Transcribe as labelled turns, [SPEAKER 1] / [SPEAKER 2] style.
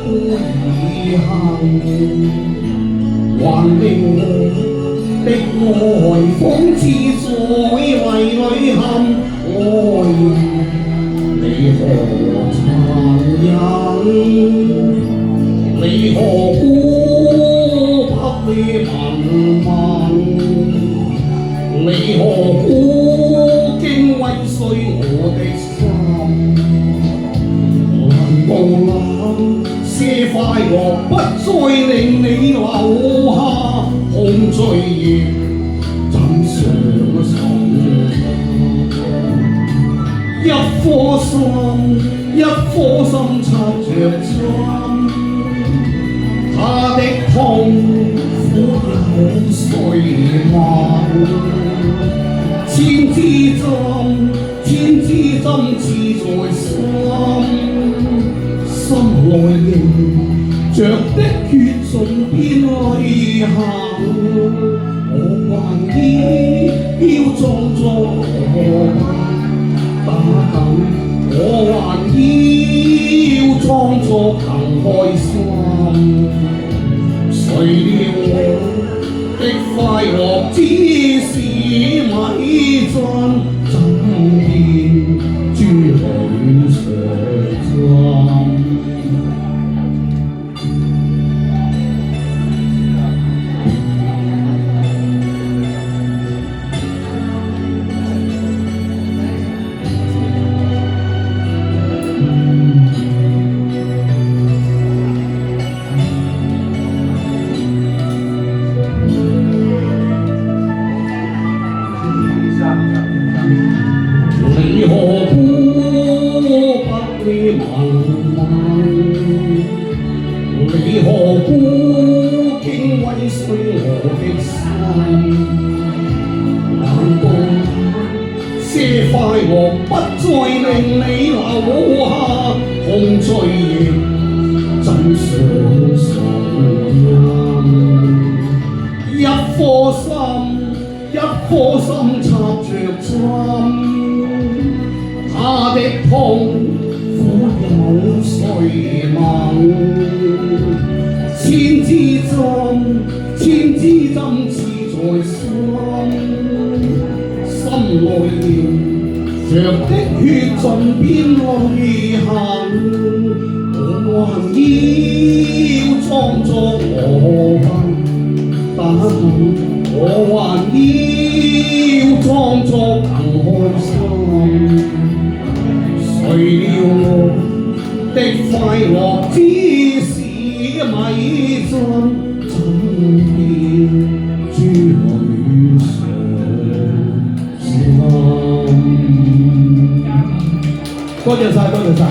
[SPEAKER 1] 以行，還令我的愛諷刺在懷裏陷。愛你何殘忍？你何故不理問問？你何故竟毀碎我的心？難道那些快樂不再令你留下空醉葉，怎傷心？一顆心插着針，他的痛苦有誰問？千枝針刺在心內凝着的血盡變淚痕。我還要裝作何等，我還要裝作更開心。誰料我的快樂只是米樽，怎變珠裏石針？你何故不理問問？你何故竟毀碎我的心？難道那些快樂不再令你留下空醉葉，怎傷心？一顆心插着針，他的痛苦有誰問？千枝針刺在心內凝着的血盡變淚痕。我還要裝作何等，我還要裝作更開心。誰料我的快樂只是米樽，怎變珠裏石針？多謝晒，多謝晒。